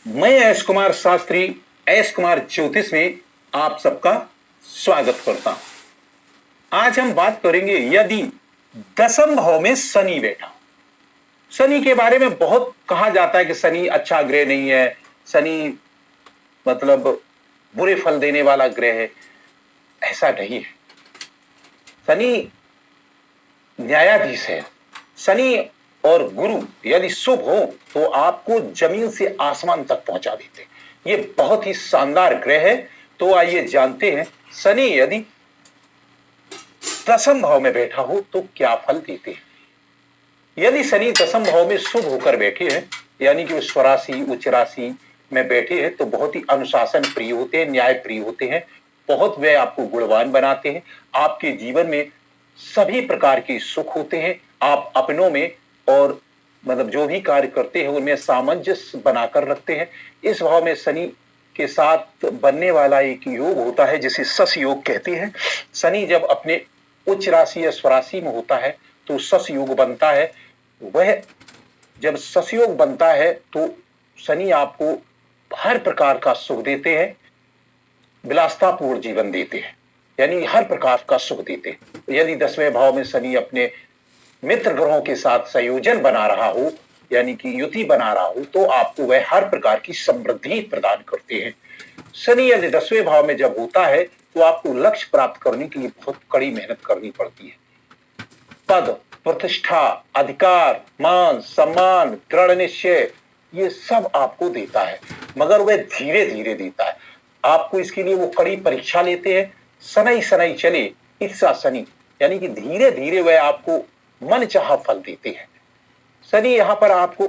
मैं S Kumar Shastri, S Kumar ज्योतिष में आप सबका स्वागत करता हूं। आज हम बात करेंगे यदि दसम भाव में शनि बैठा। शनि के बारे में बहुत कहा जाता है कि शनि अच्छा ग्रह नहीं है, शनि मतलब बुरे फल देने वाला ग्रह है। ऐसा नहीं है। शनि न्यायाधीश है। शनि और गुरु यदि शुभ हो तो आपको जमीन से आसमान तक पहुंचा देते हैं। ये बहुत ही शानदार ग्रह है। तो आइए जानते हैं शनि यदि दसम भाव में बैठा हो तो क्या फल देते हैं। यदि शनि दसम भाव में शुभ होकर बैठे हैं, यानी कि वो स्वराशि उच्च राशि में बैठे हैं, तो बहुत ही अनुशासन प्रिय होते हैं, न्याय प्रिय होते हैं, बहुत वे आपको गुणवान बनाते हैं। आपके जीवन में सभी प्रकार के सुख होते हैं। आप अपनों में और मतलब जो भी कार्य करते हैं उनमें सामंजस्य बनाकर रखते हैं। इस भाव में शनि के साथ बनने वाला एक योग होता है जिसे सस योग कहते हैं। शनि जब अपने उच्च राशि या स्वराशि में होता है तो सस योग बनता है। वह जब सस योग बनता है तो शनि आपको हर प्रकार का सुख देते हैं, विलासतापूर्ण जीवन देते हैं, यानी हर प्रकार का सुख देते हैं। यदि 10वें भाव में शनि अपने मित्र ग्रहों के साथ संयोजन बना रहा हो, यानी कि युति बना रहा हो, तो आपको वह हर प्रकार की समृद्धि प्रदान करते हैं। शनि यदि 10वें भाव में जब होता है तो आपको लक्ष्य प्राप्त करने के लिए बहुत कड़ी मेहनत करनी पड़ती है। पद, प्रतिष्ठा, अधिकार, मान, सम्मान, दृढ़ निश्चय, ये सब आपको देता है, मगर वह धीरे धीरे देता है आपको। इसके लिए वो कड़ी परीक्षा लेते हैं। शनै शनै चले ईर्षा शनि, यानी कि धीरे धीरे वह आपको मनचाहा फल देते हैं। शनि यहां पर आपको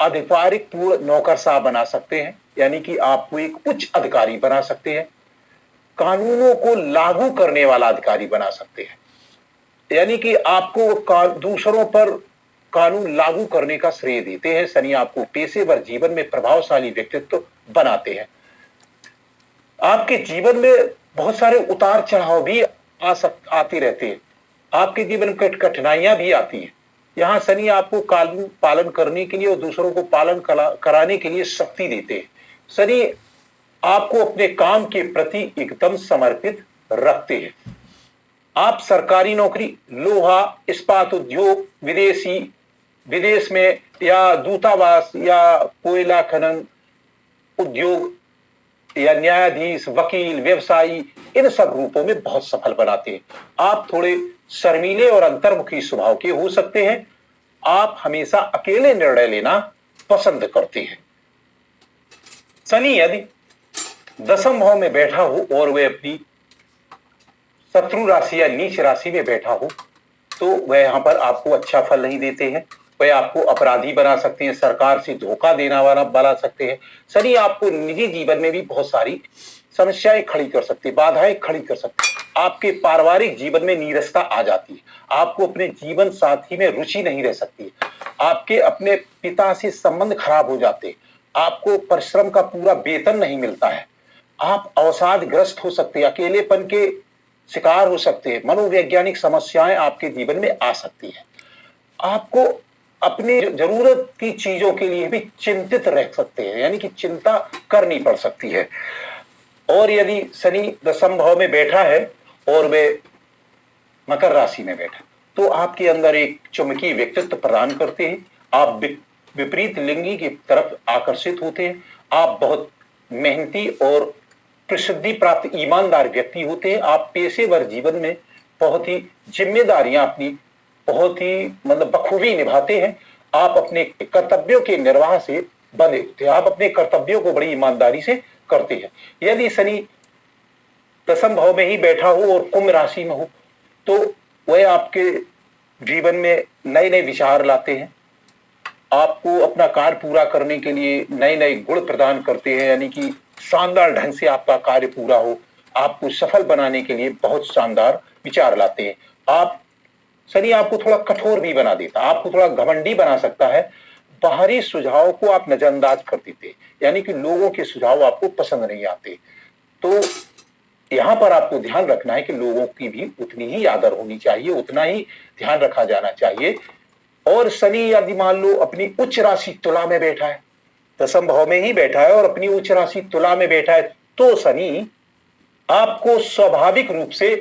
अधिकारिक पूर्ण नौकरशाह बना सकते हैं, यानी कि आपको एक उच्च अधिकारी बना सकते हैं, कानूनों को लागू करने वाला अधिकारी बना सकते हैं, यानी कि आपको दूसरों पर कानून लागू करने का श्रेय देते हैं। शनि आपको पेशेवर जीवन में प्रभावशाली व्यक्तित्व बनाते हैं। आपके जीवन में बहुत सारे उतार चढ़ाव भी आते रहते हैं। आपके जीवन में कठिनाइयां भी आती हैं। यहां शनि आपको कानून पालन करने के लिए और दूसरों को पालन कराने के लिए शक्ति देते हैं। शनि आपको अपने काम के प्रति एकदम समर्पित रखते हैं। आप सरकारी नौकरी, लोहा इस्पात उद्योग, विदेश में या दूतावास या कोयला खनन उद्योग या न्यायाधीश, वकील, व्यवसायी, इन सब रूपों में बहुत सफल बनाते हैं। आप थोड़े शर्मीले और अंतर्मुखी स्वभाव के हो सकते हैं। आप हमेशा अकेले निर्णय लेना पसंद करते हैं। शनि यदि दसम भाव में बैठा हो और वह अपनी शत्रु राशि या नीच राशि में बैठा हो तो वह यहां पर आपको अच्छा फल नहीं देते हैं। वह आपको अपराधी बना सकते हैं, सरकार से धोखा देना वाला बना सकते हैं। शनि आपको निजी जीवन में भी बहुत सारी समस्याएं खड़ी कर सकते हैं, बाधाएं खड़ी कर सकते हैं। आपके पारिवारिक जीवन में नीरसता आ जाती है। आपको अपने जीवन साथी में रुचि नहीं रह सकती है। आपके अपने पिता से संबंध खराब हो जाते हैं। आपको परिश्रम का पूरा वेतन नहीं मिलता है। आप अवसादग्रस्त हो सकते हैं, अकेलेपन के शिकार हो सकते हैं। मनोवैज्ञानिक समस्याएं आपके जीवन में आ सकती है। आपको अपनी जरूरत की चीजों के लिए भी चिंतित रह सकते हैं, यानी कि चिंता करनी पड़ सकती है। और यदि शनि दसम भाव में बैठा है और वे मकर राशि में बैठा तो आपके अंदर एक चुंबकीय व्यक्तित्व प्रदान करते हैं। आप विपरीत लिंगी की तरफ आकर्षित होते हैं। आप बहुत मेहनती और प्रसिद्धि प्राप्त ईमानदार व्यक्ति होते हैं। आप पेशेवर जीवन में बहुत ही जिम्मेदारियां अपनी बहुत ही मतलब बखूबी निभाते हैं। आप अपने कर्तव्यों के निर्वाह से बंधे होते हैं। आप अपने कर्तव्यों को बड़ी ईमानदारी से करते हैं। यदि शनि दसम भाव में ही बैठा हो और कुंभ राशि में हो तो वह आपके जीवन में नए नए विचार लाते हैं। आपको अपना कार्य पूरा करने के लिए नए नए गुण प्रदान करते हैं, यानी कि शानदार ढंग से आपका कार्य पूरा हो। आपको सफल बनाने के लिए बहुत शानदार विचार लाते हैं। आप शनि आपको थोड़ा कठोर भी बना देता, आपको थोड़ा घमंडी बना सकता है। बाहरी सुझाव को आप नजरअंदाज कर देते, यानी कि लोगों के सुझाव आपको पसंद नहीं आते। तो यहां पर आपको ध्यान रखना है कि लोगों की भी उतनी ही आदर होनी चाहिए, उतना ही ध्यान रखा जाना चाहिए। और शनि यदि मान लो अपनी उच्च राशि तुला में बैठा है दसम भाव में ही बैठा है और अपनी उच्च राशि तुला में बैठा है, तो शनि आपको स्वाभाविक रूप से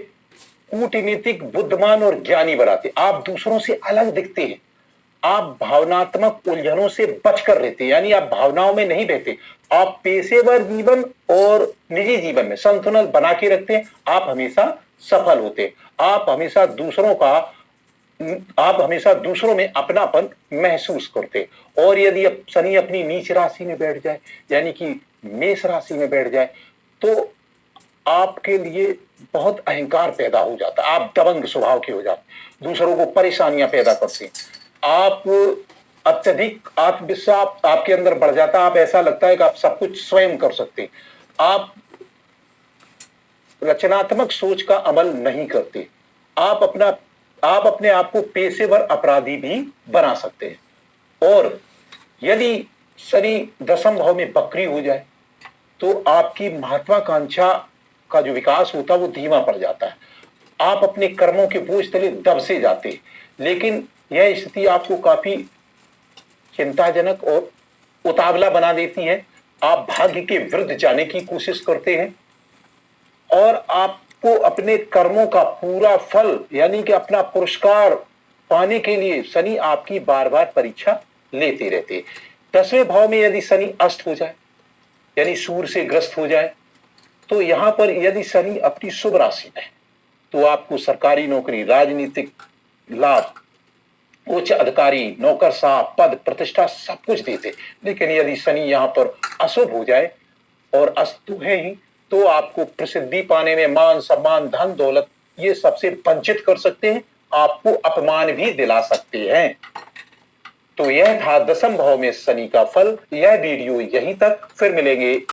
कूटनीतिक, बुद्धिमान और ज्ञानी बनाते। आप दूसरों से अलग दिखते हैं। आप भावनात्मक उलझनों से बचकर रहते हैं, यानी आप भावनाओं में नहीं बहते। आप पेशेवर जीवन और निजी जीवन में संतुलन बना के रखते हैं। आप हमेशा सफल होते हैं। आप हमेशा दूसरों में अपनापन महसूस करते। और यदि शनि अपनी नीच राशि में बैठ जाए, यानी कि मेष राशि में बैठ जाए, तो आपके लिए बहुत अहंकार पैदा हो जाता है। आप दबंग स्वभाव के हो जाते, दूसरों को परेशानियां पैदा करते हैं। आप अत्यधिक आत्मविश्वास आपके अंदर बढ़ जाता है। आप ऐसा लगता है कि आप सब कुछ स्वयं कर सकते हैं। आप रचनात्मक सोच का अमल नहीं करते। आप अपने आप को पेशेवर अपराधी भी बना सकते हैं। और यदि शनि दसम भाव में वक्री हो जाए, तो आपकी महत्वाकांक्षा का जो विकास होता है वो धीमा पड़ जाता है। आप अपने कर्मों के बोझ तले दब से जाते हैं। लेकिन यह स्थिति आपको काफी चिंताजनक और उतावला बना देती है। आप भाग्य के विरुद्ध जाने की कोशिश करते हैं और आपको अपने कर्मों का पूरा फल, यानी कि अपना पुरस्कार पाने के लिए शनि आपकी बार बार परीक्षा लेते रहते। 10वें भाव में यदि शनि अस्त हो जाए, यानी सूर्य से ग्रस्त हो जाए, तो यहां पर यदि शनि अपनी शुभ राशि में है, तो आपको सरकारी नौकरी, राजनीतिक लाभ, उच्च अधिकारी, नौकरशाह, पद प्रतिष्ठा सब कुछ देते। लेकिन यदि शनि यहां पर अशुभ हो जाए, और अस्त तो है ही, तो आपको प्रसिद्धि पाने में, मान सम्मान, धन दौलत, ये सबसे वंचित कर सकते हैं। आपको अपमान भी दिला सकते हैं। तो यह था दसम भाव में शनि का फल। यह वीडियो यहीं तक, फिर मिलेंगे।